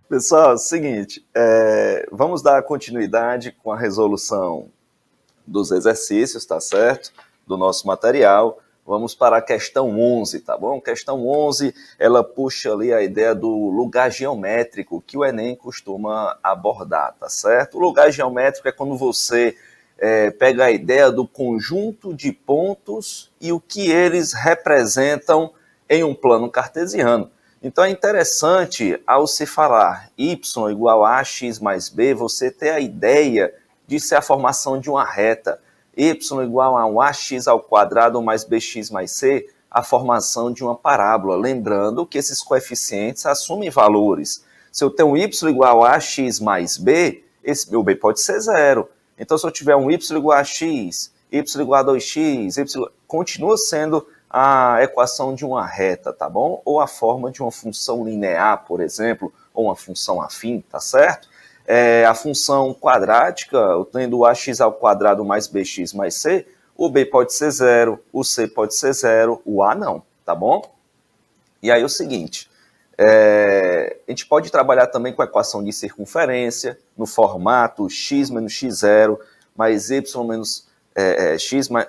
Pessoal, é o seguinte, vamos dar continuidade com a resolução dos exercícios, tá certo? Do nosso material. Vamos para a questão 11, tá bom? Questão 11, ela puxa ali a ideia do lugar geométrico que o Enem costuma abordar, tá certo? O lugar geométrico é quando você pega a ideia do conjunto de pontos e o que eles representam em um plano cartesiano. Então é interessante, ao se falar y igual a x mais b, você ter a ideia de ser a formação de uma reta. Y igual a um ax ao quadrado mais bx mais c, a formação de uma parábola. Lembrando que esses coeficientes assumem valores. Se eu tenho y igual a ax mais b, esse meu b pode ser zero. Então, se eu tiver um y igual a x, y igual a 2x, continua sendo a equação de uma reta, tá bom? Ou a forma de uma função linear, por exemplo, ou uma função afim, tá certo? A função quadrática, eu tendo ax ao quadrado mais bx mais c, o b pode ser zero, o c pode ser zero, o a não, tá bom? E aí é o seguinte, a gente pode trabalhar também com a equação de circunferência, no formato x menos x0, mais y menos x mais...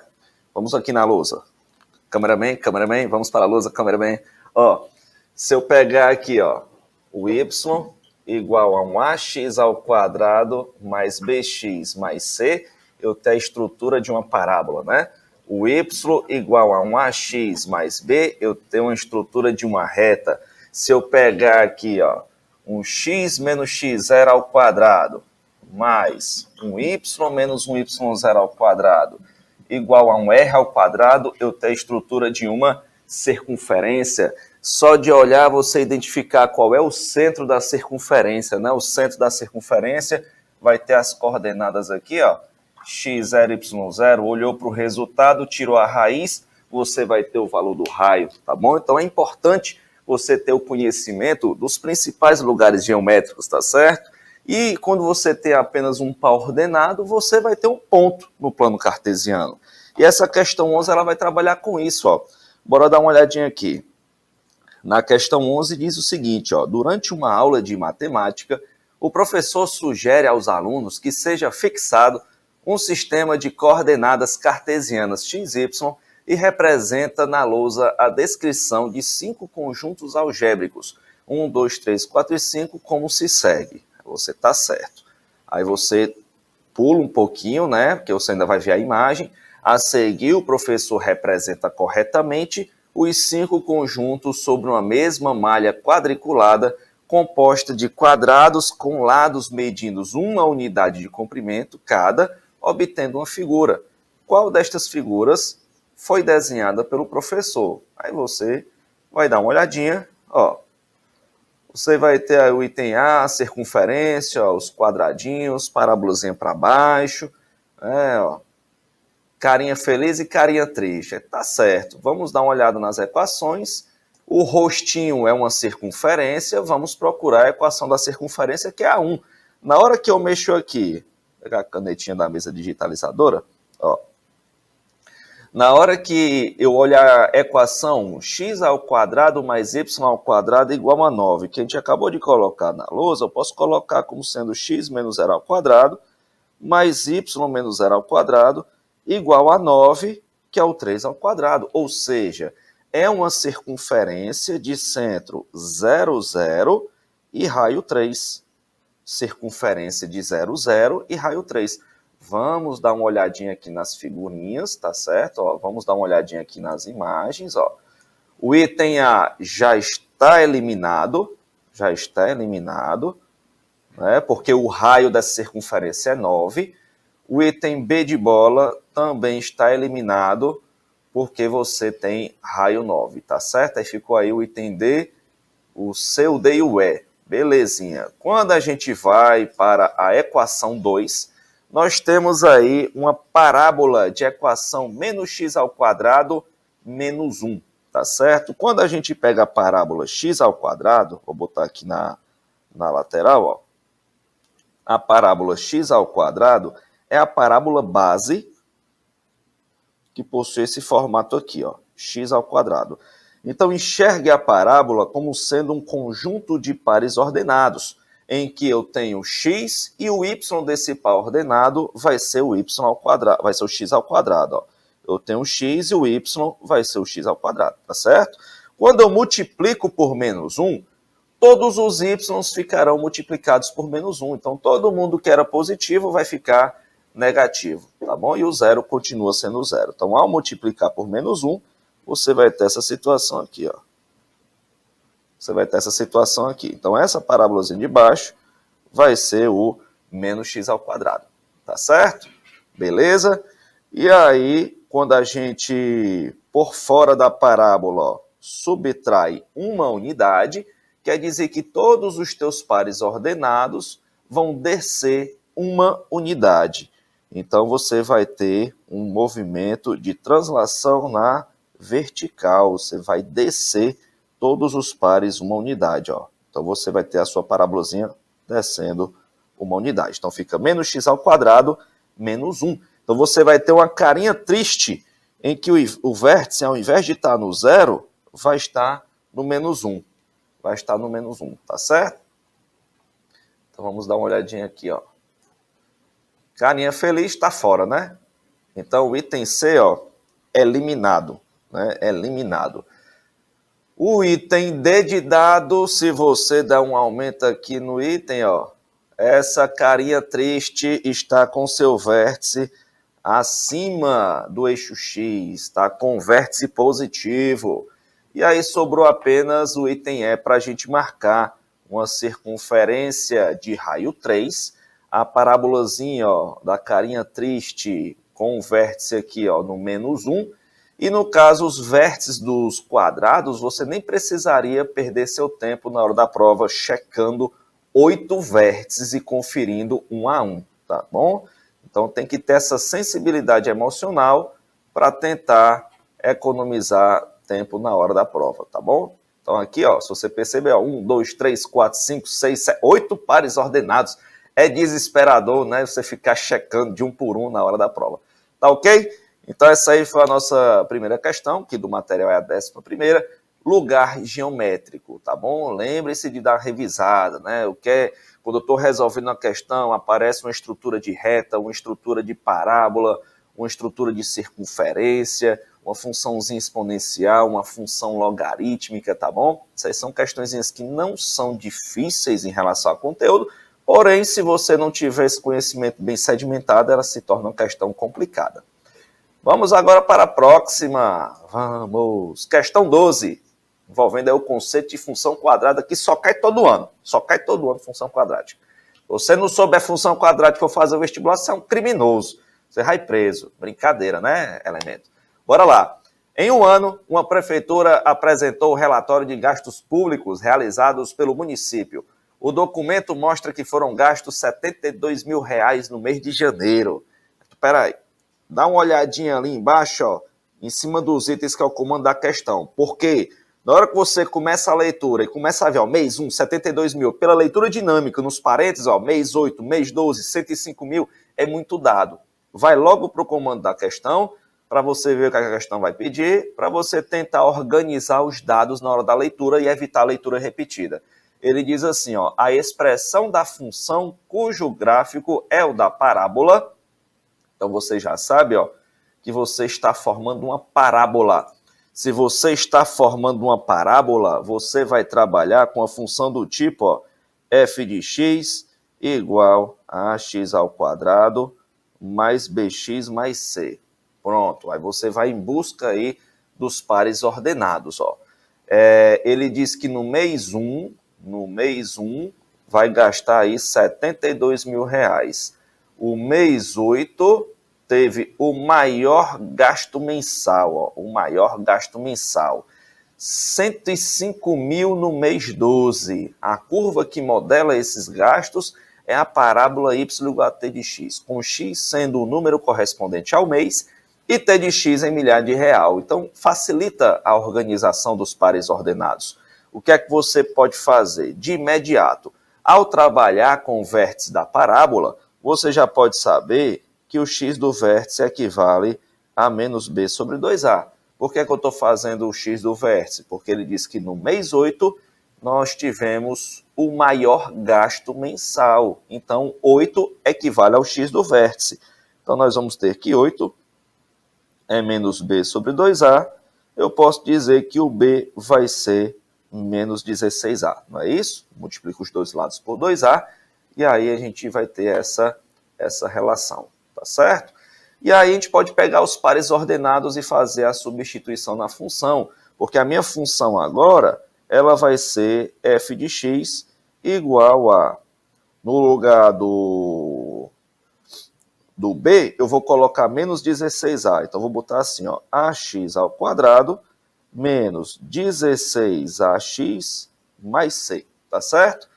Vamos aqui na lousa. Cameraman, vamos para a lousa, cameraman. Ó, se eu pegar aqui, ó, o y igual a um ax ao quadrado mais bx mais c, eu tenho a estrutura de uma parábola, né? O y igual a um ax mais b, eu tenho uma estrutura de uma reta. Se eu pegar aqui, ó, um x menos x0 ao quadrado, mais um y menos um y0 ao quadrado, igual a um r ao quadrado, eu tenho a estrutura de uma circunferência. Só de olhar você identificar qual é o centro da circunferência, né? O centro da circunferência vai ter as coordenadas aqui, ó, x0, y0, olhou para o resultado, tirou a raiz, você vai ter o valor do raio, tá bom? Então é importante você ter o conhecimento dos principais lugares geométricos, tá certo? E quando você tem apenas um par ordenado, você vai ter um ponto no plano cartesiano. E essa questão 11 ela vai trabalhar com isso, ó. Bora dar uma olhadinha aqui. Na questão 11 diz o seguinte, ó, durante uma aula de matemática, o professor sugere aos alunos que seja fixado um sistema de coordenadas cartesianas x, y e representa na lousa a descrição de 5 conjuntos algébricos, 1, 2, 3, 4 e 5, como se segue. Você está certo. Aí você pula um pouquinho, né, porque você ainda vai ver a imagem. A seguir, o professor representa corretamente os 5 conjuntos sobre uma mesma malha quadriculada composta de quadrados com lados medindo uma unidade de comprimento cada, obtendo uma figura. Qual destas figuras foi desenhada pelo professor? Aí você vai dar uma olhadinha, ó. Você vai ter o item A, a circunferência, ó, os quadradinhos, parábolazinha para baixo, ó, carinha feliz e carinha triste. Tá certo. Vamos dar uma olhada nas equações. O rostinho é uma circunferência. Vamos procurar a equação da circunferência, que é a 1. Na hora que eu mexo aqui, vou pegar a canetinha da mesa digitalizadora, ó. Na hora que eu olhar a equação x ao quadrado mais y ao quadrado igual a 9, que a gente acabou de colocar na lousa, eu posso colocar como sendo x menos zero ao quadrado mais y menos zero ao quadrado igual a 9, que é o 3 ao quadrado. Ou seja, é uma circunferência de centro 0, 0 e raio 3. Circunferência de 0, 0 e raio 3. Vamos dar uma olhadinha aqui nas figurinhas, tá certo? Ó, vamos dar uma olhadinha aqui nas imagens. Ó. O item A já está eliminado, né, porque o raio dessa circunferência é 9. O item B de bola também está eliminado, porque você tem raio 9, tá certo? Aí ficou aí o item D, o C, o D e o E. Belezinha. Quando a gente vai para a equação 2, nós temos aí uma parábola de equação menos x ao quadrado menos 1, tá certo? Quando a gente pega a parábola x ao quadrado, vou botar aqui na lateral, ó. A parábola x ao quadrado é a parábola base que possui esse formato aqui, ó, x ao quadrado. Então, enxergue a parábola como sendo um conjunto de pares ordenados. em que eu tenho x e o y desse par ordenado vai ser o y ao quadrado, vai ser o x ao quadrado. Ó. Eu tenho o x e o y vai ser o x ao quadrado, tá certo? Quando eu multiplico por menos 1, todos os y ficarão multiplicados por menos 1. Então, todo mundo que era positivo vai ficar negativo, tá bom? E o zero continua sendo zero. Então, ao multiplicar por menos 1, você vai ter essa situação aqui, ó. Você vai ter essa situação aqui. Então, essa parábolazinha de baixo vai ser o menos x ao quadrado, tá certo? Beleza? E aí, quando a gente, por fora da parábola, ó, subtrai uma unidade, quer dizer que todos os teus pares ordenados vão descer uma unidade. Então, você vai ter um movimento de translação na vertical. Você vai descer todos os pares uma unidade. Ó. Então, você vai ter a sua parábolazinha descendo uma unidade. Então, fica menos x ao quadrado, menos 1. Então, você vai ter uma carinha triste em que o vértice, ao invés de estar no zero, vai estar no menos 1. Vai estar no menos 1, tá certo? Então, vamos dar uma olhadinha aqui, ó. Carinha feliz está fora, né? Então, o item C, ó, eliminado, né? Eliminado. O item D de dado, se você der um aumento aqui no item, ó, essa carinha triste está com seu vértice acima do eixo X, está com vértice positivo. E aí sobrou apenas o item E para a gente marcar uma circunferência de raio 3, a parábolazinha, ó, da carinha triste com o vértice aqui, ó, no menos 1. E no caso, os vértices dos quadrados, você nem precisaria perder seu tempo na hora da prova checando 8 vértices e conferindo um a um, tá bom? Então tem que ter essa sensibilidade emocional para tentar economizar tempo na hora da prova, tá bom? Então aqui, ó, se você perceber, ó, 1, 2, 3, 4, 5, 6, 7, 8 pares ordenados. É desesperador, né? Você ficar checando de um por um na hora da prova. Tá ok? Então essa aí foi a nossa primeira questão, que do material é a 11ª. Lugar geométrico, tá bom? Lembre-se de dar uma revisada, né? O que é, quando eu estou resolvendo uma questão, aparece uma estrutura de reta, uma estrutura de parábola, uma estrutura de circunferência, uma funçãozinha exponencial, uma função logarítmica, tá bom? Essas são questõezinhas que não são difíceis em relação ao conteúdo, porém, se você não tiver esse conhecimento bem sedimentado, ela se torna uma questão complicada. Vamos agora para a próxima. Vamos. Questão 12, envolvendo aí o conceito de função quadrada, que só cai todo ano. Só cai todo ano função quadrática. Se você não souber função quadrática ou fazer o vestibular, você é um criminoso. Você vai preso. Brincadeira, né, elemento? Bora lá. Em um ano, uma prefeitura apresentou o relatório de gastos públicos realizados pelo município. O documento mostra que foram gastos R$72 mil no mês de janeiro. Espera aí. Dá uma olhadinha ali embaixo, ó, em cima dos itens que é o comando da questão. Porque na hora que você começa a leitura e começa a ver, ó, mês 1, 72 mil, pela leitura dinâmica nos parênteses, ó, mês 8, mês 12, 105 mil, é muito dado. Vai logo para o comando da questão, para você ver o que a questão vai pedir, para você tentar organizar os dados na hora da leitura e evitar a leitura repetida. Ele diz assim, ó, a expressão da função cujo gráfico é o da parábola. Então, você já sabe, ó, que você está formando uma parábola. Se você está formando uma parábola, você vai trabalhar com a função do tipo, ó, f de x igual a x ao quadrado mais bx mais c. Pronto, aí você vai em busca aí dos pares ordenados. Ó. Ele diz que no mês 1, vai gastar aí R$72 mil. O mês 8 teve o maior gasto mensal, ó, o maior gasto mensal. 105 mil no mês 12. A curva que modela esses gastos é a parábola y igual a t de x, com x sendo o número correspondente ao mês e t de x em milhar de real. Então, facilita a organização dos pares ordenados. O que é que você pode fazer? De imediato, ao trabalhar com o vértice da parábola, você já pode saber que o x do vértice equivale a menos b sobre 2a. Por que é que eu estou fazendo o x do vértice? Porque ele diz que no mês 8 nós tivemos o maior gasto mensal. Então, 8 equivale ao x do vértice. Então, nós vamos ter que 8 é menos b sobre 2a. Eu posso dizer que o b vai ser menos 16a, não é isso? Multiplico os dois lados por 2a, e aí a gente vai ter essa relação, tá certo? E aí a gente pode pegar os pares ordenados e fazer a substituição na função, porque a minha função agora, ela vai ser f de x igual a, no lugar do b, eu vou colocar menos 16a. Então, vou botar assim, ó, ax ao quadrado menos 16ax mais c, tá certo?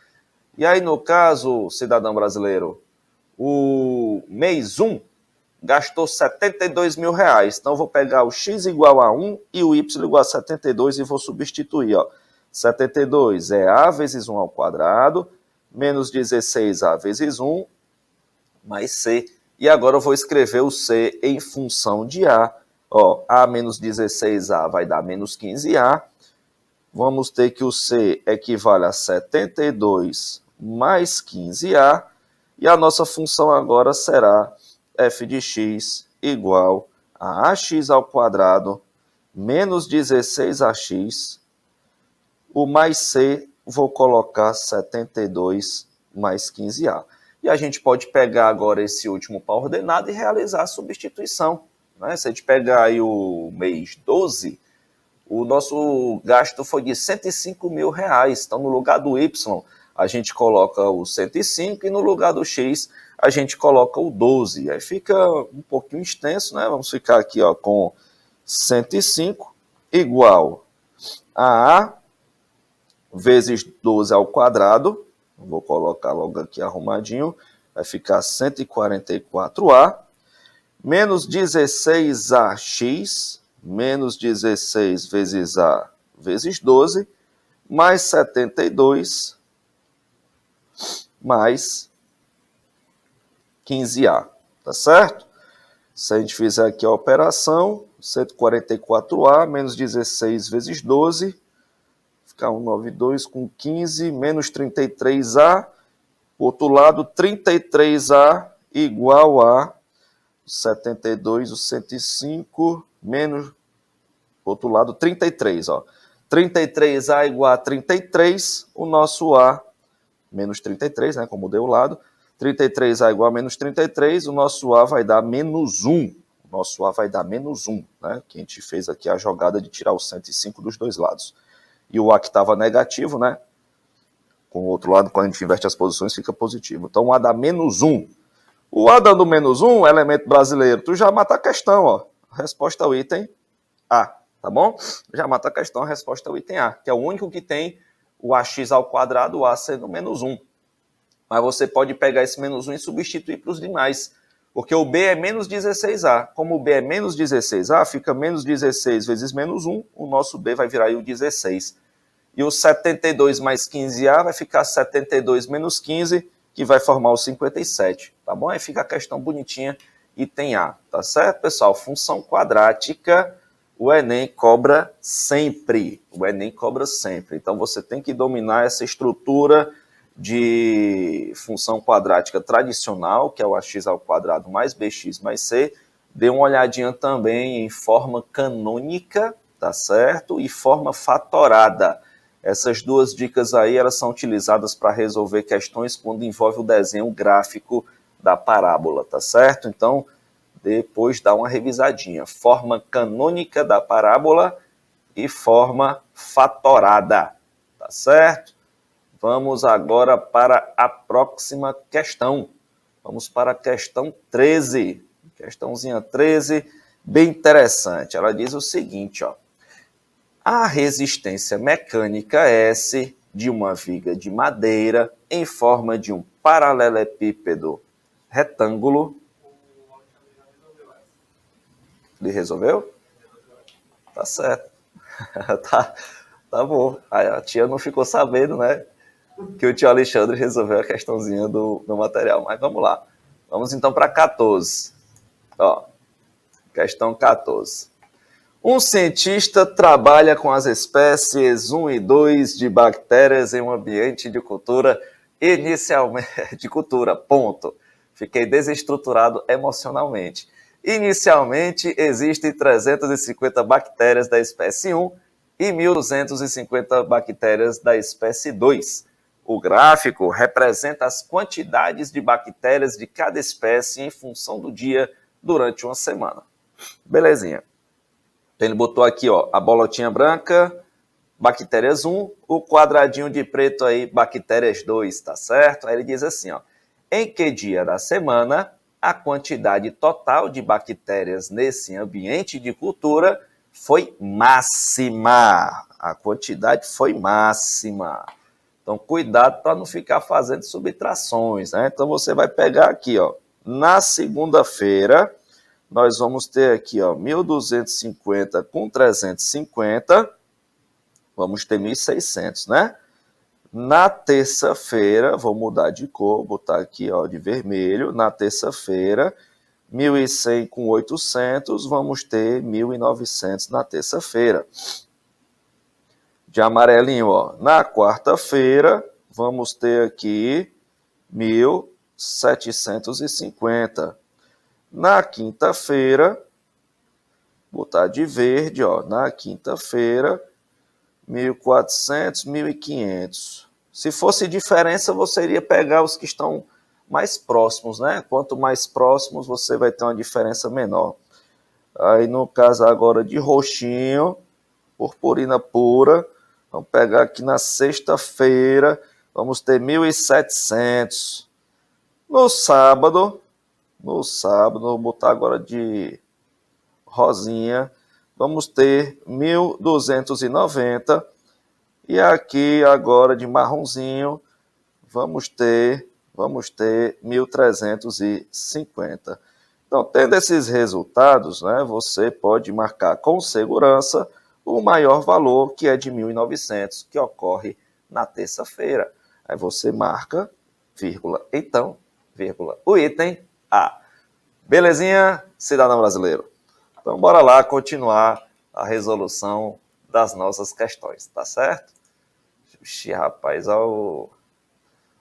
E aí, no caso, cidadão brasileiro, o mês 1 gastou 72 mil reais. Então, eu vou pegar o x igual a 1 e o y igual a 72 e vou substituir, ó. 72 é a vezes 1 ao quadrado, menos 16a vezes 1, mais c. E agora eu vou escrever o c em função de a. Ó, a menos 16a vai dar menos 15a. Vamos ter que o c equivale a 72 mais 15a. E a nossa função agora será f de x igual a ax ao quadrado menos 16ax. O mais c, vou colocar 72 mais 15a. E a gente pode pegar agora esse último par ordenado e realizar a substituição. Né? Se a gente pegar aí o mês 12, o nosso gasto foi de 105 mil reais. Então, no lugar do y, a gente coloca o 105 e no lugar do x, a gente coloca o 12. Aí fica um pouquinho extenso, né? Vamos ficar aqui ó, com 105 igual a vezes 12 ao quadrado. Vou colocar logo aqui arrumadinho. Vai ficar 144a menos 16ax, menos 16 vezes a vezes 12, mais 72, mais 15a, tá certo? Se a gente fizer aqui a operação, 144a menos 16 vezes 12, fica 192 com 15, menos 33a, outro lado, 33a igual a 72, o 105, menos, outro lado, 33, ó. 33A igual a 33, o nosso A, menos 33, né, como deu o lado. 33A igual a menos 33, o nosso A vai dar menos 1. O nosso A vai dar menos 1, né, que a gente fez aqui a jogada de tirar o 105 dos dois lados. E o A que estava negativo, né, com o outro lado, quando a gente inverte as posições, fica positivo. Então, o A dá menos 1. O A dando menos 1, elemento brasileiro, tu já mata a questão, ó. Resposta ao item A, tá bom? Já mata a questão, a resposta ao item A, que é o único que tem o ax ao quadrado, o A sendo menos 1. Mas você pode pegar esse menos 1 e substituir para os demais, porque o B é menos 16A. Como o B é menos 16A, fica menos 16 vezes menos 1, o nosso B vai virar aí o 16. E o 72 mais 15A vai ficar 72 menos 15, que vai formar o 57, tá bom? Aí fica a questão bonitinha, item A, tá certo, pessoal? Função quadrática, o Enem cobra sempre, o Enem cobra sempre. Então, você tem que dominar essa estrutura de função quadrática tradicional, que é o ax ao quadrado mais bx mais c. Dê uma olhadinha também em forma canônica, tá certo? E forma fatorada. Essas duas dicas aí, elas são utilizadas para resolver questões quando envolve o desenho gráfico da parábola, tá certo? Então, depois dá uma revisadinha. Forma canônica da parábola e forma fatorada, tá certo? Vamos agora para a próxima questão. Vamos para a questão 13. Questãozinha 13, bem interessante. Ela diz o seguinte, ó. A resistência mecânica S de uma viga de madeira em forma de um paralelepípedo retângulo. Ele resolveu? Tá certo. tá bom. A tia não ficou sabendo, né? Que o tio Alexandre resolveu a questãozinha do material. Mas vamos lá. Vamos então para 14. Ó, questão 14. Um cientista trabalha com as espécies 1 e 2 de bactérias em um ambiente de cultura inicialmente de cultura, ponto. Fiquei desestruturado emocionalmente. Inicialmente, existem 350 bactérias da espécie 1 e 1.250 bactérias da espécie 2. O gráfico representa as quantidades de bactérias de cada espécie em função do dia durante uma semana. Belezinha. Então ele botou aqui, ó, a bolotinha branca, bactérias 1, o quadradinho de preto aí, bactérias 2, tá certo? Aí ele diz assim, ó, em que dia da semana a quantidade total de bactérias nesse ambiente de cultura foi máxima. A quantidade foi máxima. Então, cuidado para não ficar fazendo subtrações, né? Então, você vai pegar aqui, ó, na segunda-feira, nós vamos ter aqui, ó, 1.250 com 350, vamos ter 1.600, né? Na terça-feira, vou mudar de cor, botar aqui, ó, de vermelho. Na terça-feira, 1.100 com 800, vamos ter 1.900 na terça-feira. De amarelinho, ó, na quarta-feira, vamos ter aqui 1.750. Na quinta-feira, botar de verde, ó, na quinta-feira, 1.400, 1.500. Se fosse diferença, você iria pegar os que estão mais próximos, né? Quanto mais próximos, você vai ter uma diferença menor. Aí, no caso agora de roxinho, purpurina pura, vamos pegar aqui na sexta-feira, vamos ter 1.700. No sábado, vou botar agora de rosinha, vamos ter 1.290. E aqui agora de marronzinho, vamos ter 1.350. Então, tendo esses resultados, né, você pode marcar com segurança o maior valor, que é de 1.900, que ocorre na terça-feira. Aí você marca, vírgula, então, vírgula, o item A. Belezinha, cidadão brasileiro? Então, bora lá continuar a resolução das nossas questões, tá certo? Ixi, rapaz, ó,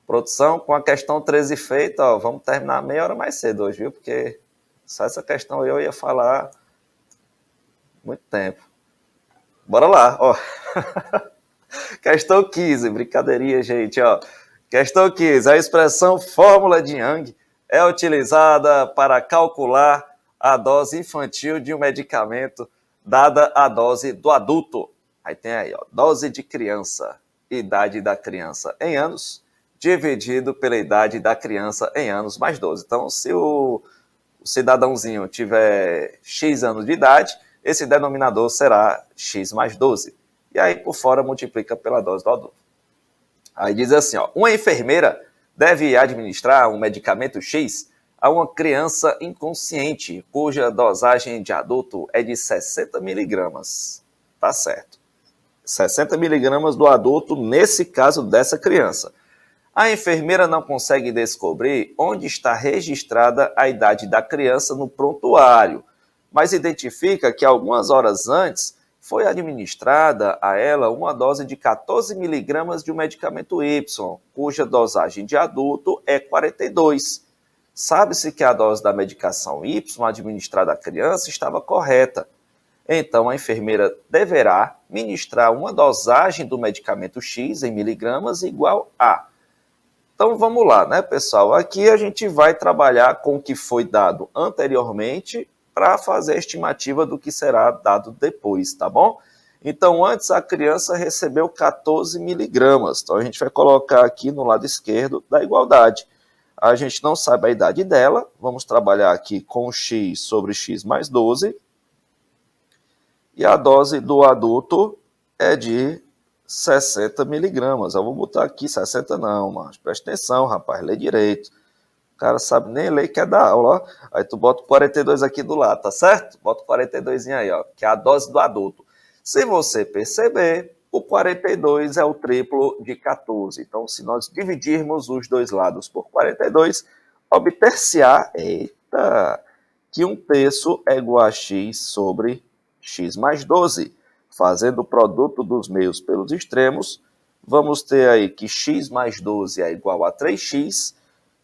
produção, com a questão 13 feita, ó, vamos terminar meia hora mais cedo hoje, viu? Porque só essa questão eu ia falar muito tempo. Bora lá, ó. Questão 15, brincadeirinha, gente, ó. Questão 15, a expressão fórmula de Young é utilizada para calcular a dose infantil de um medicamento dada a dose do adulto. Aí tem aí, ó, dose de criança, idade da criança em anos, dividido pela idade da criança em anos mais 12. Então, se o cidadãozinho tiver X anos de idade, esse denominador será X mais 12. E aí, por fora, multiplica pela dose do adulto. Aí diz assim, ó, uma enfermeira deve administrar um medicamento X a uma criança inconsciente, cuja dosagem de adulto é de 60 miligramas. Tá certo. 60 miligramas do adulto, nesse caso dessa criança. A enfermeira não consegue descobrir onde está registrada a idade da criança no prontuário, mas identifica que algumas horas antes foi administrada a ela uma dose de 14 miligramas de um medicamento Y, cuja dosagem de adulto é 42. Sabe-se que a dose da medicação Y administrada à criança estava correta. Então, a enfermeira deverá ministrar uma dosagem do medicamento X em miligramas igual a. Então, vamos lá, né, pessoal? Aqui a gente vai trabalhar com o que foi dado anteriormente para fazer a estimativa do que será dado depois, tá bom? Então, antes a criança recebeu 14 miligramas. Então, a gente vai colocar aqui no lado esquerdo da igualdade. A gente não sabe a idade dela. Vamos trabalhar aqui com x sobre x mais 12. E a dose do adulto é de 60 miligramas. Eu vou botar aqui 60 não, mas presta atenção, rapaz, lê direito. O cara sabe nem ler que é da aula, ó. Aí tu bota o 42 aqui do lado, tá certo? Bota o 42 aí, ó, que é a dose do adulto. Se você perceber, o 42 é o triplo de 14. Então, se nós dividirmos os dois lados por 42, obter-se-á, eita, que 1/3 é igual a x sobre x mais 12. Fazendo o produto dos meios pelos extremos, vamos ter aí que x mais 12 é igual a 3x,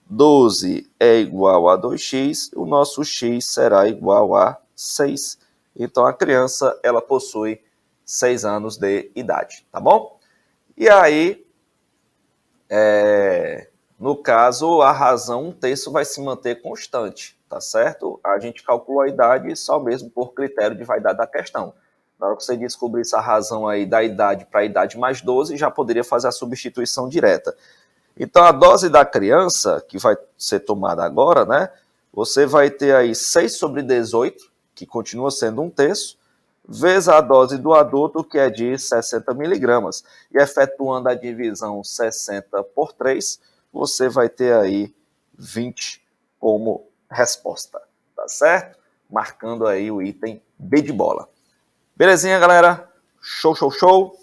12 é igual a 2x, o nosso x será igual a 6. Então, a criança, ela possui 6 anos de idade, tá bom? E aí, no caso, a razão 1/3 vai se manter constante, tá certo? A gente calculou a idade só mesmo por critério de vaidade da questão. Na hora que você descobrisse a razão aí da idade para a idade mais 12, já poderia fazer a substituição direta. Então, a dose da criança, que vai ser tomada agora, né? Você vai ter aí 6 sobre 18, que continua sendo 1/3, vezes a dose do adulto, que é de 60 miligramas. E efetuando a divisão 60 por 3, você vai ter aí 20 como resposta, tá certo? Marcando aí o item B de bola. Belezinha, galera? Show, show, show!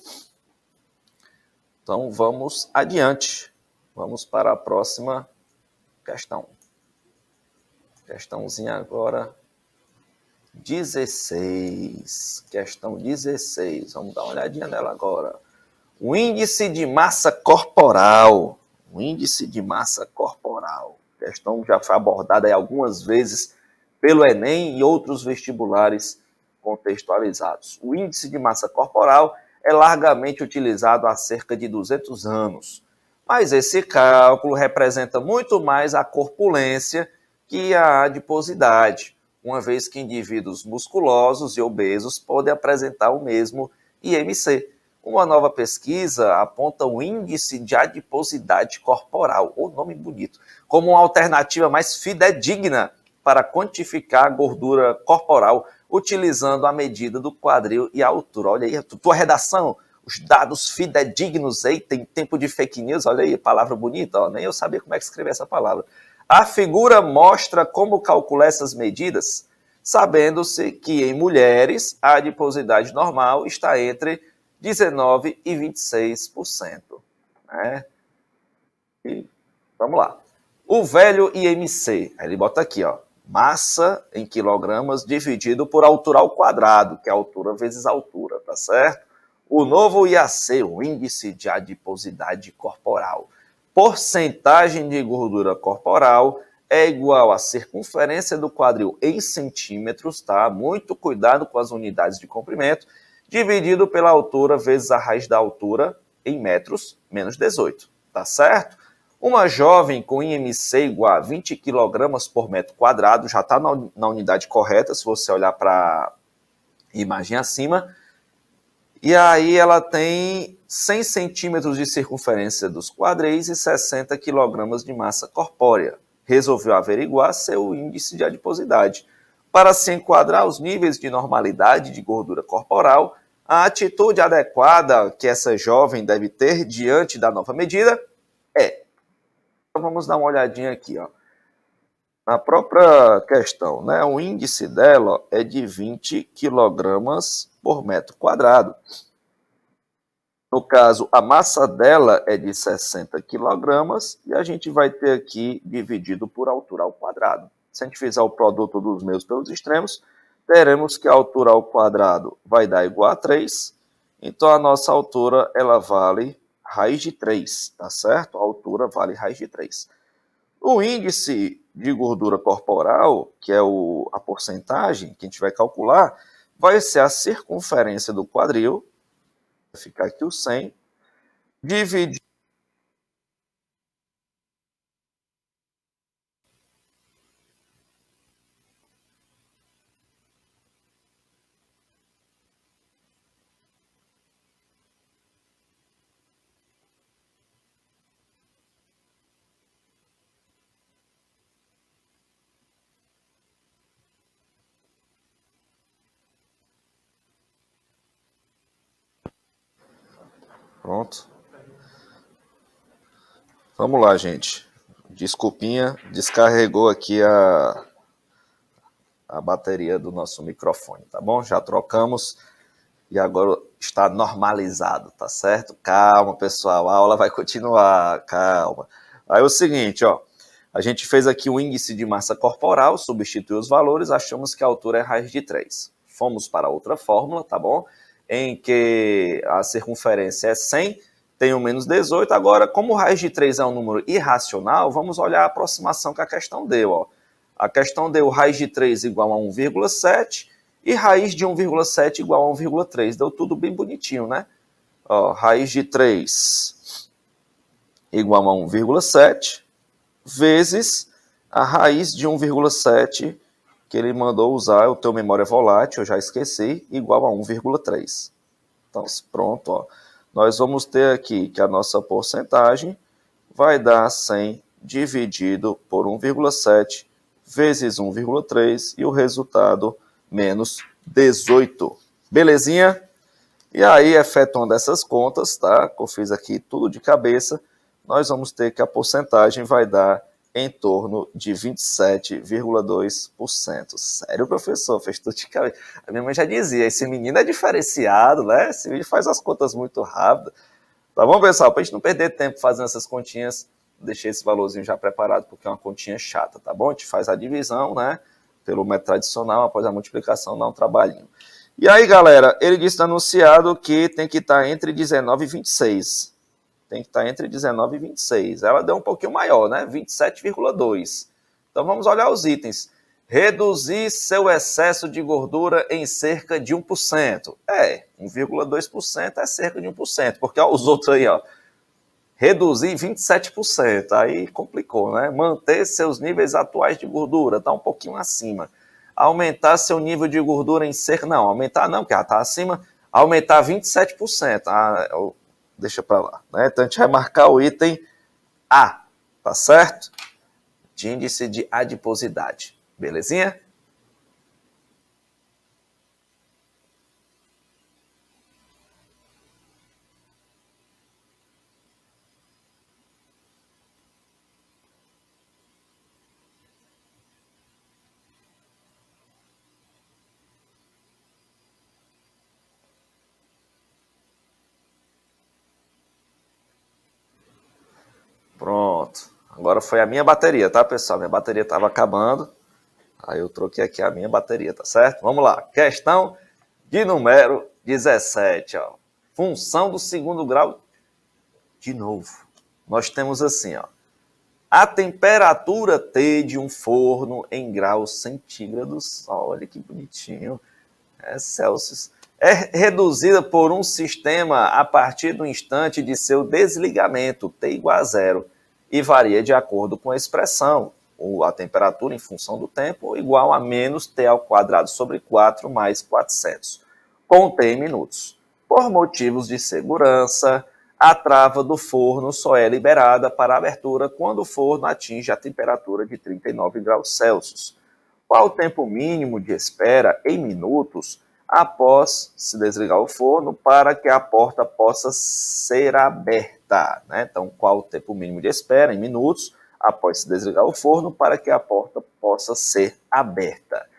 Então, vamos adiante. Vamos para a próxima questão. Questãozinha agora 16. Questão 16. Vamos dar uma olhadinha nela agora. O índice de massa corporal. O índice de massa corporal. A questão já foi abordada aí algumas vezes pelo Enem e outros vestibulares contextualizados. O índice de massa corporal é largamente utilizado há cerca de 200 anos. Mas esse cálculo representa muito mais a corpulência que a adiposidade, uma vez que indivíduos musculosos e obesos podem apresentar o mesmo IMC. Uma nova pesquisa aponta o índice de adiposidade corporal, o nome bonito, como uma alternativa mais fidedigna para quantificar a gordura corporal, utilizando a medida do quadril e a altura. Olha aí, tua redação, os dados fidedignos aí, tem tempo de fake news, olha aí, palavra bonita, ó, nem eu sabia como é que escrever essa palavra. A figura mostra como calcular essas medidas, sabendo-se que em mulheres a adiposidade normal está entre 19% e 26%. Né? E vamos lá. O velho IMC, ele bota aqui, ó, massa em quilogramas dividido por altura ao quadrado, que é altura vezes altura, tá certo? O novo IAC, o índice de adiposidade corporal. Porcentagem de gordura corporal é igual à circunferência do quadril em centímetros, tá? Muito cuidado com as unidades de comprimento, dividido pela altura vezes a raiz da altura em metros, menos 18, tá certo? Uma jovem com IMC igual a 20 kg por metro quadrado, já está na unidade correta, se você olhar para a imagem acima, e aí ela tem 100 centímetros de circunferência dos quadris e 60 kg de massa corpórea. Resolveu averiguar seu índice de adiposidade. Para se enquadrar os níveis de normalidade de gordura corporal, a atitude adequada que essa jovem deve ter diante da nova medida é... Então vamos dar uma olhadinha aqui, ó. Na própria questão, né? O índice dela é de 20 kg por metro quadrado. No caso, a massa dela é de 60 kg e a gente vai ter aqui dividido por altura ao quadrado. Se a gente fizer o produto dos meios pelos extremos, teremos que a altura ao quadrado vai dar igual a 3. Então, a nossa altura, ela vale raiz de 3, tá certo? A altura vale raiz de 3. O índice de gordura corporal, que é a porcentagem que a gente vai calcular, vai ser a circunferência do quadril, vai ficar aqui o 100, dividido. Pronto. Vamos lá, gente. Desculpinha, descarregou aqui a bateria do nosso microfone, tá bom? Já trocamos e agora está normalizado, tá certo? Calma, pessoal, a aula vai continuar, calma. Aí é o seguinte, ó, a gente fez aqui o índice de massa corporal, substituiu os valores, achamos que a altura é raiz de 3. Fomos para outra fórmula, tá bom? Em que a circunferência é 100, tem o menos 18. Agora, como raiz de 3 é um número irracional, vamos olhar a aproximação que a questão deu. Ó. A questão deu raiz de 3 igual a 1,7 e raiz de 1,7 igual a 1,3. Deu tudo bem bonitinho, né? Ó, raiz de 3 igual a 1,7 vezes a raiz de 1,7 que ele mandou usar, o teu memória volátil, eu já esqueci, igual a 1,3. Então, pronto, ó. Nós vamos ter aqui que a nossa porcentagem vai dar 100 dividido por 1,7 vezes 1,3 e o resultado menos 18. Belezinha? E aí, efetuando essas contas, tá? Que eu fiz aqui tudo de cabeça, nós vamos ter que a porcentagem vai dar em torno de 27,2%. Sério, professor? Fez tudo de cabeça. A minha mãe já dizia, esse menino é diferenciado, né? Esse menino faz as contas muito rápido. Tá bom, pessoal? Para a gente não perder tempo fazendo essas continhas, deixei esse valorzinho já preparado, porque é uma continha chata, tá bom? A gente faz a divisão, né? Pelo método tradicional, após a multiplicação, dá um trabalhinho. E aí, galera, ele disse no anunciado que tem que estar entre 19 e 26. Tem que estar entre 19 e 26. Ela deu um pouquinho maior, né? 27,2. Então, vamos olhar os itens. Reduzir seu excesso de gordura em cerca de 1%. 1,2% é cerca de 1%, porque ó, os outros aí, ó, reduzir 27%, aí complicou, né? Manter seus níveis atuais de gordura, está um pouquinho acima. Aumentar seu nível de gordura em cerca... Não, aumentar não, porque ela está acima. Aumentar 27%. Deixa para lá, né? Então, a gente vai marcar o item A, tá certo? De índice de adiposidade. Belezinha? Pronto. Agora foi a minha bateria, tá, pessoal? Minha bateria estava acabando. Aí eu troquei aqui a minha bateria, tá certo? Vamos lá. Questão de número 17, ó. Função do segundo grau. De novo. Nós temos assim, ó. A temperatura T de um forno em graus centígrados, olha que bonitinho, é Celsius, é reduzida por um sistema a partir do instante de seu desligamento, T igual a zero, e varia de acordo com a expressão, ou a temperatura em função do tempo, igual a menos T ao quadrado sobre 4 mais 400, com T em minutos. Por motivos de segurança, a trava do forno só é liberada para abertura quando o forno atinge a temperatura de 39 graus Celsius. Qual o tempo mínimo de espera em minutos após se desligar o forno para que a porta possa ser aberta? Né? Então, qual o tempo mínimo de espera em minutos após se desligar o forno para que a porta possa ser aberta?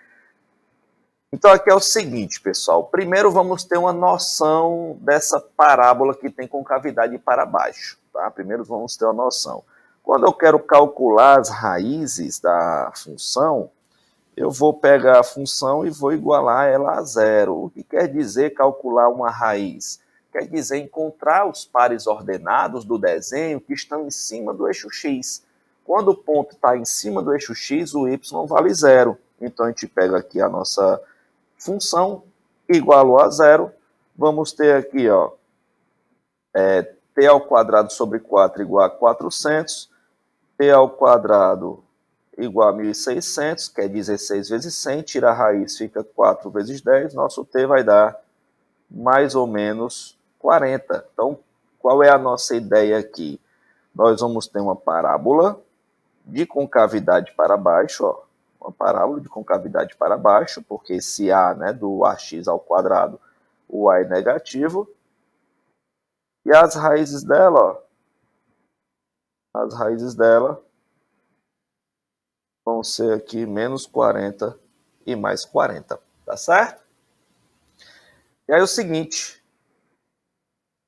Então, aqui é o seguinte, pessoal. Primeiro, vamos ter uma noção dessa parábola que tem concavidade para baixo. Tá? Primeiro, vamos ter uma noção. Quando eu quero calcular as raízes da função, eu vou pegar a função e vou igualar ela a zero. O que quer dizer calcular uma raiz? Quer dizer encontrar os pares ordenados do desenho que estão em cima do eixo x. Quando o ponto está em cima do eixo x, o y vale zero. Então, a gente pega aqui a nossa função igual a zero, vamos ter aqui, ó, t ao quadrado sobre 4 igual a 400, t ao quadrado igual a 1.600, que é 16 vezes 100, tira a raiz, fica 4 vezes 10, nosso t vai dar mais ou menos 40. Então, qual é a nossa ideia aqui? Nós vamos ter uma parábola de concavidade para baixo, ó, uma parábola de concavidade para baixo, porque esse a, né, do ax ao quadrado, o a é negativo, e as raízes dela, ó, as raízes dela vão ser aqui menos 40 e mais 40, tá certo? E aí é o seguinte,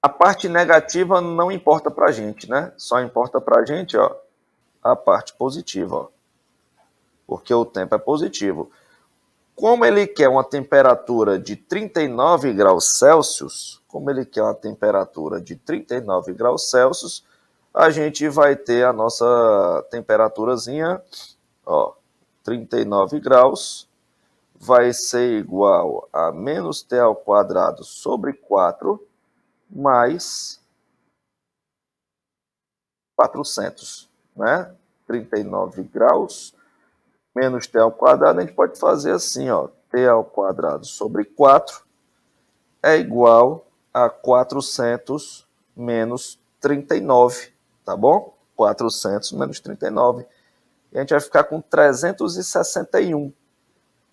a parte negativa não importa pra gente, né? Só importa pra gente, ó, a parte positiva, ó, porque o tempo é positivo. Como ele quer uma temperatura de 39 graus Celsius, a gente vai ter a nossa temperaturazinha, ó, 39 graus vai ser igual a menos t ao quadrado sobre 4 mais 400, né? 39 graus menos t ao quadrado, a gente pode fazer assim, ó, t ao quadrado sobre 4 é igual a 400 menos 39, tá bom? 400 menos 39. E a gente vai ficar com 361.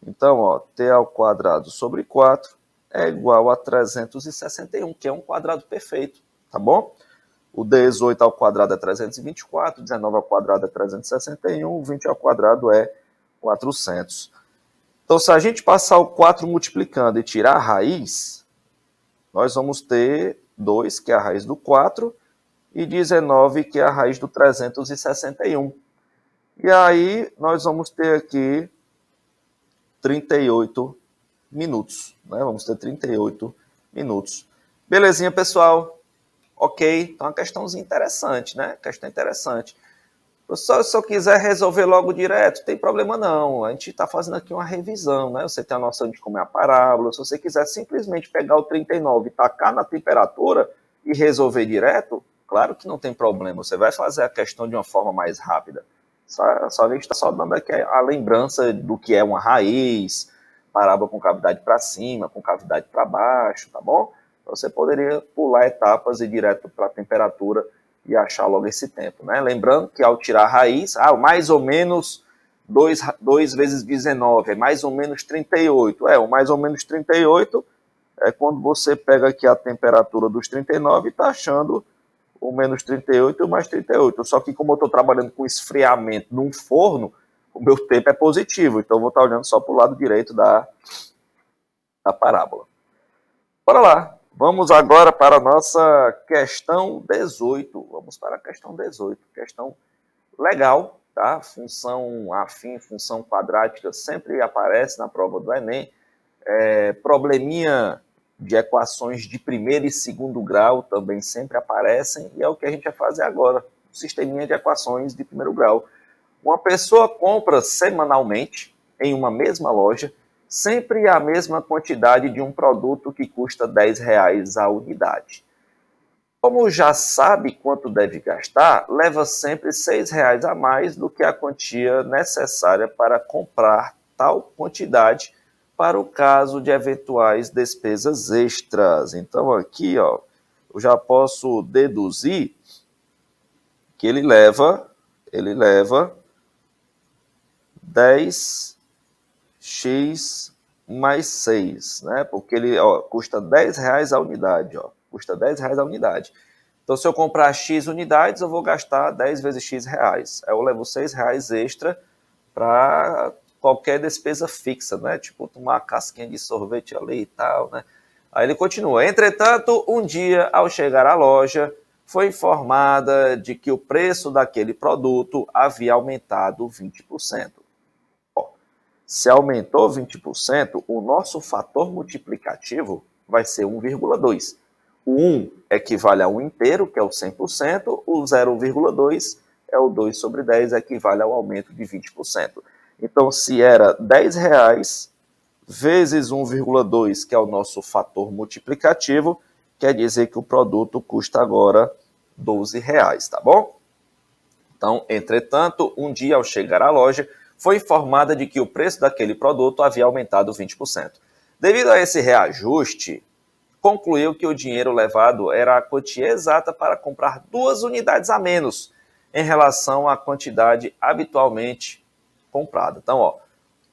Então, ó, t ao quadrado sobre 4 é igual a 361, que é um quadrado perfeito, tá bom? O 18 ao quadrado é 324, 19 ao quadrado é 361, 20 ao quadrado é 400. Então, se a gente passar o 4 multiplicando e tirar a raiz, nós vamos ter 2, que é a raiz do 4, e 19, que é a raiz do 361. E aí, nós vamos ter aqui 38 minutos, né? Vamos ter 38 minutos. Belezinha, pessoal? Ok, então uma questãozinha interessante, né? Questão interessante. Professor, se eu quiser resolver logo direto, tem problema não. A gente está fazendo aqui uma revisão, né? Você tem a noção de como é a parábola. Se você quiser simplesmente pegar o 39 e tacar na temperatura e resolver direto, claro que não tem problema. Você vai fazer a questão de uma forma mais rápida. Só a gente está só dando aqui a lembrança do que é uma raiz, parábola com cavidade para cima, com cavidade para baixo, tá bom? Você poderia pular etapas e ir direto para a temperatura e achar logo esse tempo, né? Lembrando que ao tirar a raiz, mais ou menos 2 vezes 19 é mais ou menos 38. O mais ou menos 38 é quando você pega aqui a temperatura dos 39 e está achando o menos 38 e o mais 38. Só que como eu estou trabalhando com esfriamento num forno, o meu tempo é positivo, então eu vou estar olhando só para o lado direito da parábola. Bora lá. Vamos agora para a nossa questão 18. Vamos para a questão 18. Questão legal, tá? Função afim, função quadrática sempre aparece na prova do Enem. Probleminha de equações de primeiro e segundo grau também sempre aparecem, e é o que a gente vai fazer agora. Um sisteminha de equações de primeiro grau. Uma pessoa compra semanalmente, em uma mesma loja, sempre a mesma quantidade de um produto que custa R$10 a unidade. Como já sabe quanto deve gastar, leva sempre R$6 a mais do que a quantia necessária para comprar tal quantidade para o caso de eventuais despesas extras. Então aqui, ó, eu já posso deduzir que ele leva 10x mais 6, né? Porque ele custa R$10 a unidade, custa R$10 a unidade. Então, se eu comprar X unidades, eu vou gastar 10 vezes X reais. Aí eu levo R$6 extra para qualquer despesa fixa, né? Tipo, tomar uma casquinha de sorvete ali e tal, né? Aí ele continua. Entretanto, um dia, ao chegar à loja, foi informada de que o preço daquele produto havia aumentado 20%. Se aumentou 20%, o nosso fator multiplicativo vai ser 1,2. O 1 equivale a 1 inteiro, que é o 100%, o 0,2 é o 2 sobre 10, equivale ao aumento de 20%. Então, se era R$10 vezes 1,2, que é o nosso fator multiplicativo, quer dizer que o produto custa agora R$12, tá bom? Então, entretanto, um dia ao chegar à loja, foi informada de que o preço daquele produto havia aumentado 20%. Devido a esse reajuste, concluiu que o dinheiro levado era a quantia exata para comprar 2 unidades a menos em relação à quantidade habitualmente comprada. Então,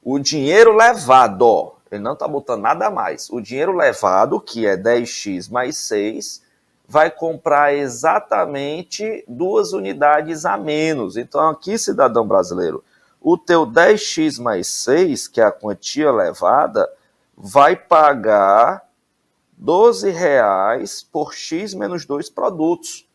o dinheiro levado, ele não está botando nada a mais. O dinheiro levado, que é 10x mais 6, vai comprar exatamente 2 unidades a menos. Então, aqui, cidadão brasileiro, o teu 10x mais 6, que é a quantia levada, vai pagar R$12 por x menos 2 produtos.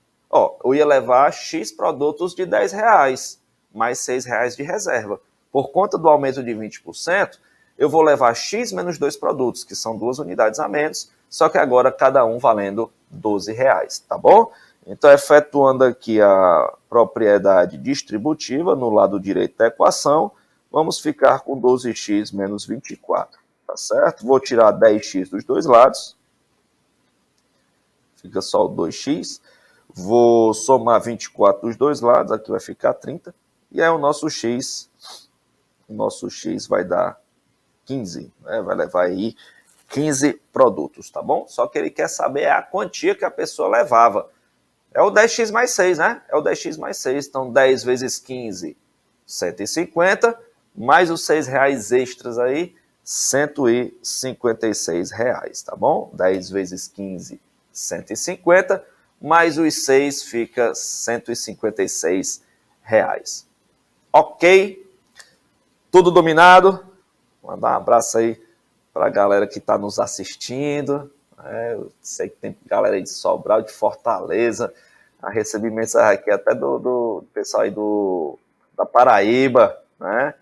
Eu ia levar x produtos de R$10, mais R$6 de reserva. Por conta do aumento de 20%, eu vou levar x menos 2 produtos, que são 2 unidades a menos, só que agora cada um valendo R$12, tá bom? Então, efetuando aqui a propriedade distributiva no lado direito da equação, vamos ficar com 12x menos 24, tá certo? Vou tirar 10x dos dois lados, fica só o 2x. Vou somar 24 dos dois lados, aqui vai ficar 30. E aí o nosso x vai dar 15, né? Vai levar aí 15 produtos, tá bom? Só que ele quer saber a quantia que a pessoa levava. É o 10x mais 6, né? É o 10x mais 6. Então, 10 vezes 15, 150, mais os R$6 extras aí, R$156, tá bom? 10 vezes 15, 150, mais os 6 fica R$156. Ok? Tudo dominado? Mandar um abraço aí para a galera que está nos assistindo. Eu sei que tem galera aí de Sobral, de Fortaleza. Eu recebi mensagem aqui até do pessoal aí da Paraíba, né?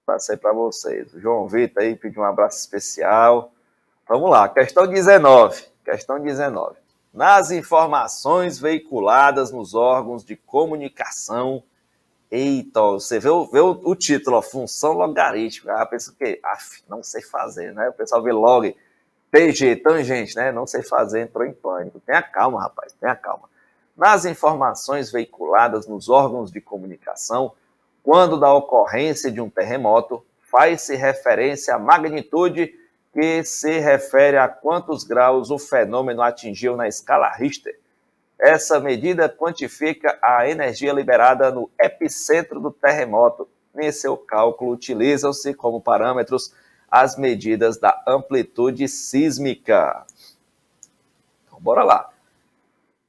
Passei para vocês. O João Vitor aí pediu um abraço especial. Vamos lá, questão 19. Questão 19. Nas informações veiculadas nos órgãos de comunicação. Eita, você vê o título, ó, função logarítmica. Ah, pensa o quê? Não sei fazer, né? O pessoal vê log, TG, tangente, né? Não sei fazer, entrou em pânico. Tenha calma, rapaz, tenha calma. Nas informações veiculadas nos órgãos de comunicação, quando da ocorrência de um terremoto, faz-se referência à magnitude que se refere a quantos graus o fenômeno atingiu na escala Richter. Essa medida quantifica a energia liberada no epicentro do terremoto. Em seu cálculo, utilizam-se como parâmetros as medidas da amplitude sísmica. Então, bora lá.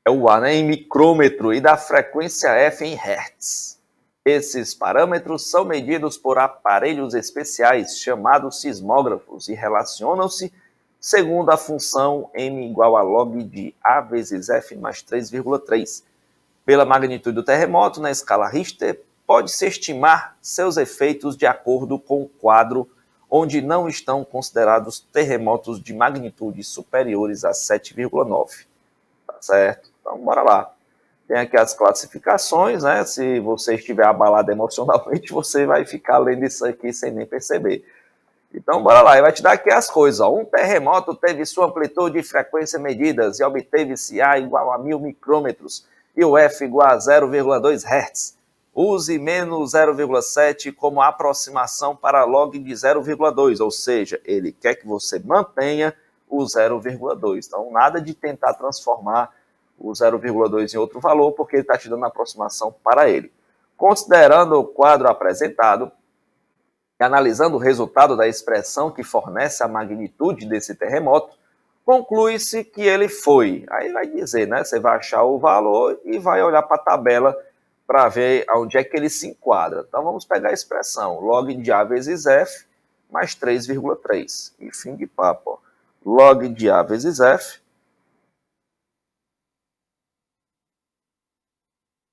É o A, né, em micrômetro e da frequência F em Hertz. Esses parâmetros são medidos por aparelhos especiais chamados sismógrafos e relacionam-se segundo a função m igual a log de A vezes F mais 3,3. Pela magnitude do terremoto, na escala Richter, pode-se estimar seus efeitos de acordo com o quadro onde não estão considerados terremotos de magnitude superiores a 7,9. Tá certo? Então, bora lá. Tem aqui as classificações, né? Se você estiver abalado emocionalmente, você vai ficar lendo isso aqui sem nem perceber. Então, bora lá, ele vai te dar aqui as coisas. Ó. Um terremoto teve sua amplitude e frequência medidas e obteve-se A igual a 1000 micrômetros e o F igual a 0,2 Hz. Use menos 0,7 como aproximação para log de 0,2, ou seja, ele quer que você mantenha o 0,2. Então, nada de tentar transformar o 0,2 em outro valor, porque ele está te dando a aproximação para ele. Considerando o quadro apresentado, e analisando o resultado da expressão que fornece a magnitude desse terremoto, conclui-se que ele foi. Aí vai dizer, né? Você vai achar o valor e vai olhar para a tabela para ver onde é que ele se enquadra. Então vamos pegar a expressão log de A vezes F mais 3,3. E fim de papo. Ó. Log de A vezes F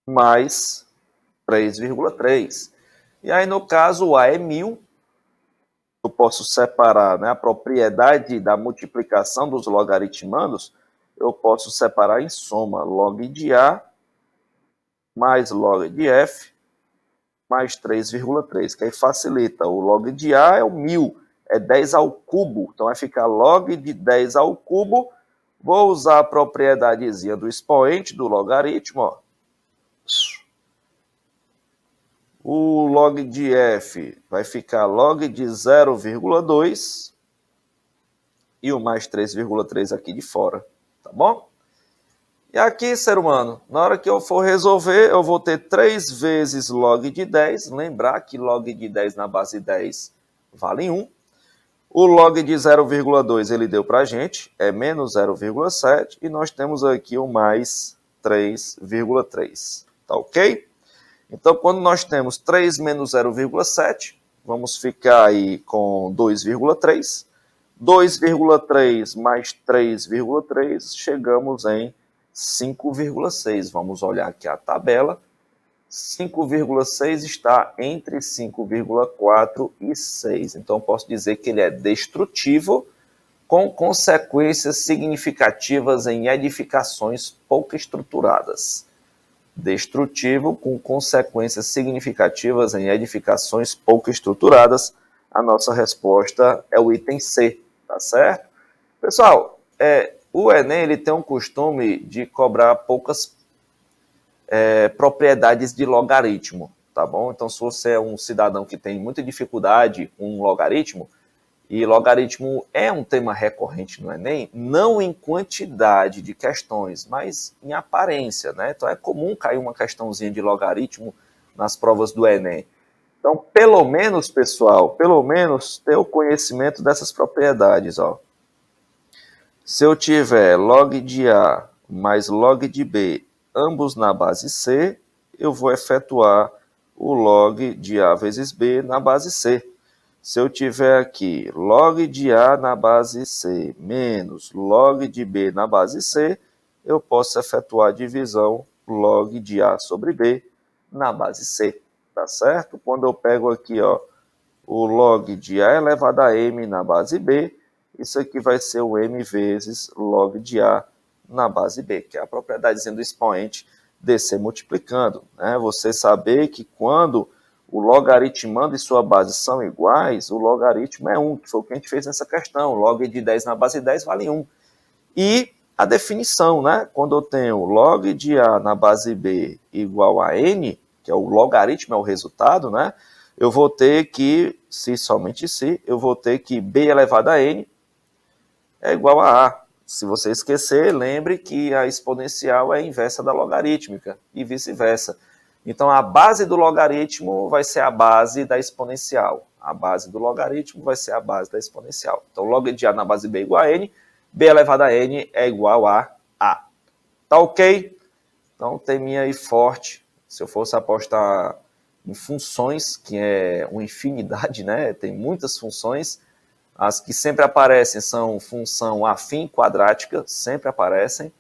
mais 3,3. E aí, no caso, o A é 1000. Eu posso separar, né, a propriedade da multiplicação dos logaritmandos, eu posso separar em soma log de A mais log de F mais 3,3, que aí facilita. O log de A é o 1000, é 10 ao cubo, então vai ficar log de 10 ao cubo. Vou usar a propriedadezinha do expoente do logaritmo, ó. O log de F vai ficar log de 0,2 e o mais 3,3 aqui de fora, tá bom? E aqui, ser humano, na hora que eu for resolver, eu vou ter 3 vezes log de 10, lembrar que log de 10 na base 10 vale 1. O log de 0,2 ele deu pra gente, é menos 0,7, e nós temos aqui o mais 3,3, tá ok? Então, quando nós temos 3 menos 0,7, vamos ficar aí com 2,3. 2,3 mais 3,3, chegamos em 5,6. Vamos olhar aqui a tabela. 5,6 está entre 5,4 e 6. Então, eu posso dizer que ele é destrutivo, com consequências significativas em edificações pouco estruturadas. Destrutivo, com consequências significativas em edificações pouco estruturadas. A nossa resposta é o item C, tá certo? Pessoal, o Enem ele tem um costume de cobrar poucas propriedades de logaritmo, tá bom? Então, se você é um cidadão que tem muita dificuldade com um logaritmo, e logaritmo é um tema recorrente no Enem, não em quantidade de questões, mas em aparência, né? Então, é comum cair uma questãozinha de logaritmo nas provas do Enem. Então, pelo menos, pessoal, pelo menos ter o conhecimento dessas propriedades, ó. Se eu tiver log de A mais log de B, ambos na base C, eu vou efetuar o log de A vezes B na base C. Se eu tiver aqui log de A na base C menos log de B na base C, eu posso efetuar a divisão log de A sobre B na base C, tá certo? Quando eu pego aqui, ó, o log de A elevado a M na base B, isso aqui vai ser o M vezes log de A na base B, que é a propriedadezinha do expoente descer multiplicando, né? Você saber que quando o logaritmando e sua base são iguais, o logaritmo é 1, que foi o que a gente fez nessa questão. Log de 10 na base 10 vale 1. E a definição, né? Quando eu tenho log de A na base B igual a N, que é o logaritmo, é o resultado, né? Eu vou ter que, se somente se, eu vou ter que B elevado a N é igual a A. Se você esquecer, lembre que a exponencial é a inversa da logarítmica e vice-versa. Então, a base do logaritmo vai ser a base da exponencial. A base do logaritmo vai ser a base da exponencial. Então, log de A na base B é igual a N, B elevado a N é igual a A. Tá ok? Então, teminha aí forte. Se eu fosse apostar em funções, que é uma infinidade, né? Tem muitas funções. As que sempre aparecem são função afim quadrática, sempre aparecem.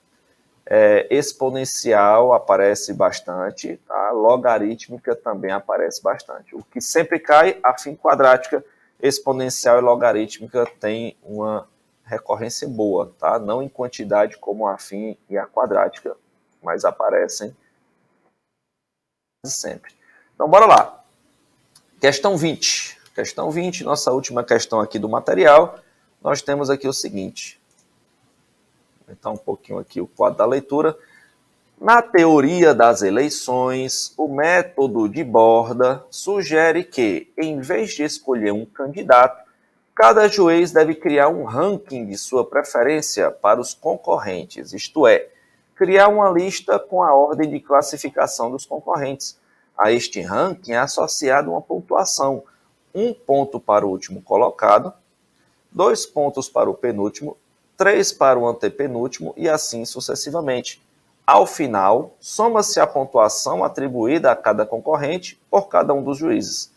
Exponencial aparece bastante, tá? Logarítmica também aparece bastante. O que sempre cai, afim quadrática, exponencial e logarítmica tem uma recorrência boa, tá? Não em quantidade como a afim e a quadrática, mas aparecem sempre. Então, bora lá. Questão 20. Questão 20, nossa última questão aqui do material. Nós temos aqui o seguinte. Vou aumentar um pouquinho aqui o quadro da leitura. Na teoria das eleições, o método de Borda sugere que, em vez de escolher um candidato, cada juiz deve criar um ranking de sua preferência para os concorrentes, isto é, criar uma lista com a ordem de classificação dos concorrentes. A este ranking é associada uma pontuação, 1 ponto para o último colocado, 2 pontos para o penúltimo, 3 para o antepenúltimo e assim sucessivamente. Ao final, soma-se a pontuação atribuída a cada concorrente por cada um dos juízes.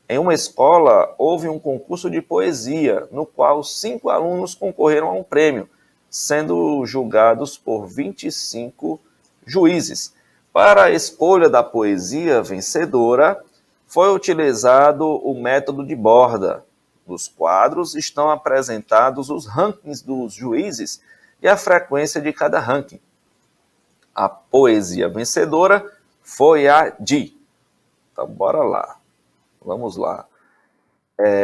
Em uma escola, houve um concurso de poesia, no qual 5 alunos concorreram a um prêmio, sendo julgados por 25 juízes. Para a escolha da poesia vencedora, foi utilizado o método de Borda. Nos quadros estão apresentados os rankings dos juízes e a frequência de cada ranking. A poesia vencedora foi a de... Então, bora lá. Vamos lá.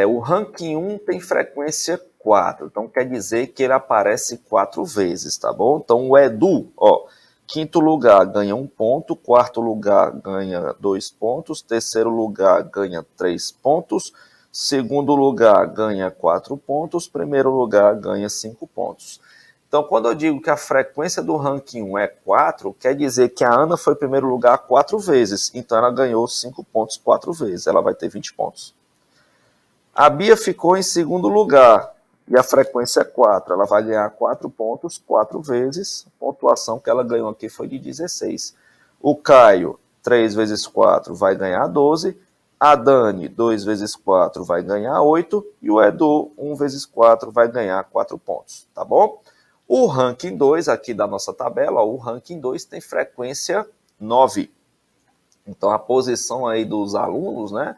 O ranking 1 tem frequência 4, então quer dizer que ele aparece 4 vezes, tá bom? Então, o Edu, ó, quinto lugar ganha 1 ponto, quarto lugar ganha 2 pontos, terceiro lugar ganha 3 pontos, segundo lugar ganha 4 pontos, primeiro lugar ganha 5 pontos. Então, quando eu digo que a frequência do ranking 1 é 4, quer dizer que a Ana foi primeiro lugar 4 vezes, então ela ganhou 5 pontos 4 vezes, ela vai ter 20 pontos. A Bia ficou em segundo lugar, e a frequência é 4, ela vai ganhar 4 pontos 4 vezes, a pontuação que ela ganhou aqui foi de 16. O Caio, 3 vezes 4, vai ganhar 12, a Dani, 2 vezes 4, vai ganhar 8, e o Edu, 1 vezes 4, vai ganhar 4 pontos, tá bom? O ranking 2, aqui da nossa tabela, ó, o ranking 2 tem frequência 9. Então, a posição aí dos alunos, né?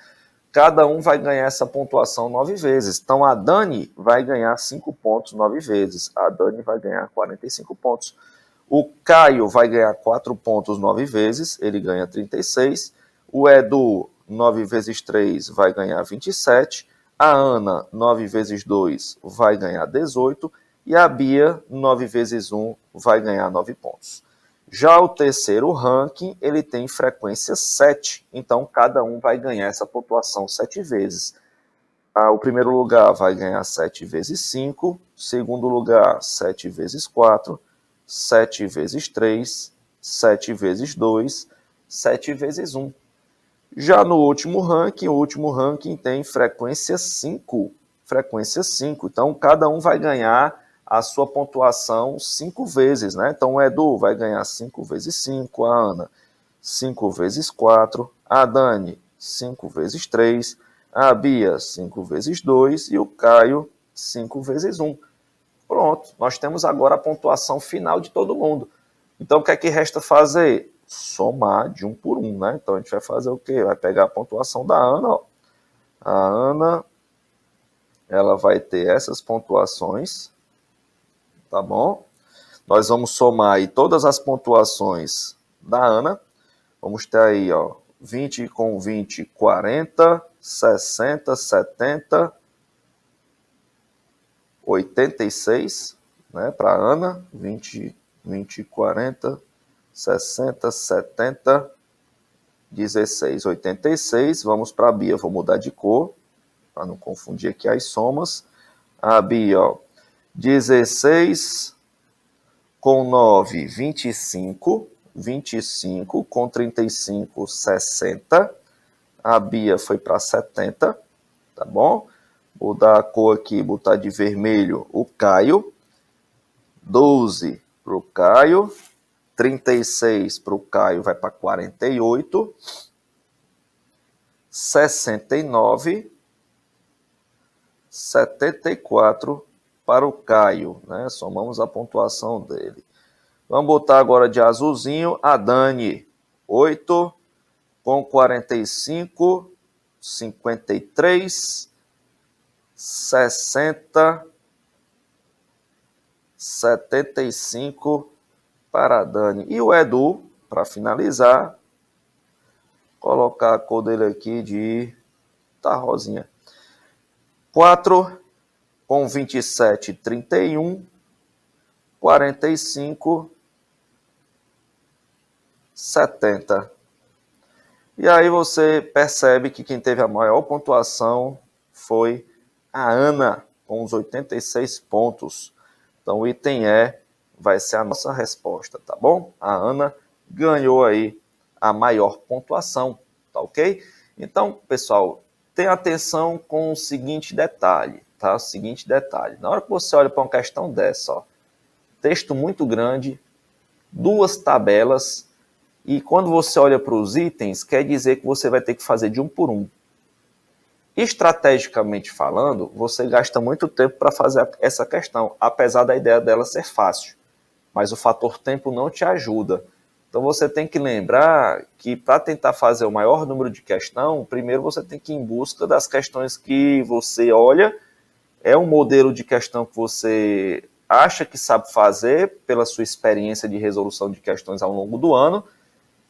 Cada um vai ganhar essa pontuação 9 vezes. Então, a Dani vai ganhar 5 pontos 9 vezes. A Dani vai ganhar 45 pontos. O Caio vai ganhar 4 pontos 9 vezes. Ele ganha 36. O Edu, 9 vezes 3, vai ganhar 27. A Ana, 9 vezes 2, vai ganhar 18. E a Bia, 9 vezes 1, vai ganhar 9 pontos. Já o terceiro ranking, ele tem frequência 7, então cada um vai ganhar essa pontuação 7 vezes. O primeiro lugar vai ganhar 7 vezes 5, segundo lugar 7 vezes 4, 7 vezes 3, 7 vezes 2, 7 vezes 1. Já no último ranking, o último ranking tem frequência 5, então cada um vai ganhar a sua pontuação 5 vezes, né? Então o Edu vai ganhar 5 vezes 5, a Ana 5 vezes 4, a Dani 5 vezes 3, a Bia 5 vezes 2 e o Caio 5 vezes 1. Pronto, nós temos agora a pontuação final de todo mundo. Então o que é que resta fazer? Somar de 1 por 1, né? Então a gente vai fazer o quê? Vai pegar a pontuação da Ana, ó. A Ana, ela vai ter essas pontuações, tá bom? Nós vamos somar aí todas as pontuações da Ana. Vamos ter aí, ó, 20 com 20, 40, 60, 70, 86, né, para a Ana. 20, 40, 60, 70, 16, 86. Vamos para a Bia, vou mudar de cor, para não confundir aqui as somas. A Bia, ó, 16 com 9, 25. 25 com 35, 60. A Bia foi para 70, tá bom? Vou dar a cor aqui, botar de vermelho o Caio. 12 para o Caio. 36 para o Caio vai para 48. 69. 74 para o Caio, né? Somamos a pontuação dele. Vamos botar agora de azulzinho a Dani. 8 com 45, 53, 60, 75 para a Dani. E o Edu, para finalizar, colocar a cor dele aqui de rosinha. 4 com 27, 31, 45, 70. E aí você percebe que quem teve a maior pontuação foi a Ana, com os 86 pontos. Então o item E vai ser a nossa resposta, tá bom? A Ana ganhou aí a maior pontuação, tá ok? Então, pessoal, tenha atenção com o seguinte detalhe, tá? O seguinte detalhe. Na hora que você olha para uma questão dessa, ó, texto muito grande, 2 tabelas, e quando você olha para os itens, quer dizer que você vai ter que fazer de 1 por 1. Estrategicamente falando, você gasta muito tempo para fazer essa questão, apesar da ideia dela ser fácil. Mas o fator tempo não te ajuda. Então você tem que lembrar que para tentar fazer o maior número de questão, primeiro você tem que ir em busca das questões que você olha, é um modelo de questão que você acha que sabe fazer pela sua experiência de resolução de questões ao longo do ano,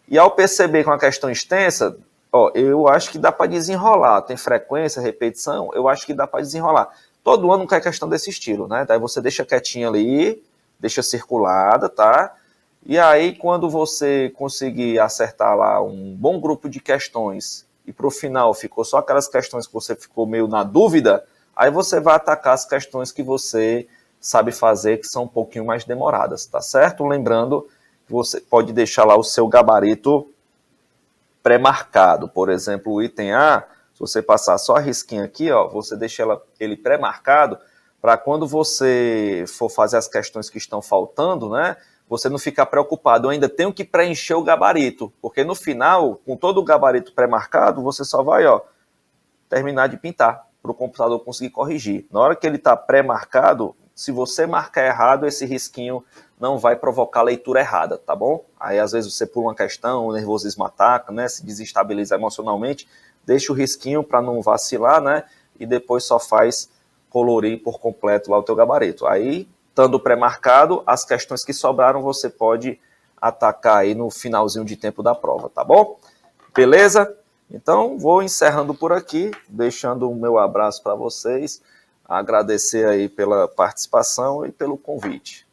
e ao perceber que é uma questão extensa, ó, eu acho que dá para desenrolar, tem frequência, repetição, eu acho que dá para desenrolar. Todo ano quer questão desse estilo, né? Daí você deixa quietinha ali, deixa circulada, tá? E aí, quando você conseguir acertar lá um bom grupo de questões e para o final ficou só aquelas questões que você ficou meio na dúvida, aí você vai atacar as questões que você sabe fazer, que são um pouquinho mais demoradas, tá certo? Lembrando que você pode deixar lá o seu gabarito pré-marcado. Por exemplo, o item A, se você passar só a risquinha aqui, ó, você deixa ele pré-marcado para quando você for fazer as questões que estão faltando, né, você não ficar preocupado. Eu ainda tenho que preencher o gabarito, porque no final, com todo o gabarito pré-marcado, você só vai, ó, terminar de pintar para o computador conseguir corrigir. Na hora que ele está pré-marcado, se você marcar errado, esse risquinho não vai provocar leitura errada, tá bom? Aí às vezes você pula uma questão, o nervosismo ataca, né, se desestabiliza emocionalmente, deixa o risquinho para não vacilar, né, e depois só faz colorir por completo lá o teu gabarito. Aí, estando pré-marcado, as questões que sobraram você pode atacar aí no finalzinho de tempo da prova, tá bom? Beleza? Então, vou encerrando por aqui, deixando o meu abraço para vocês, agradecer aí pela participação e pelo convite.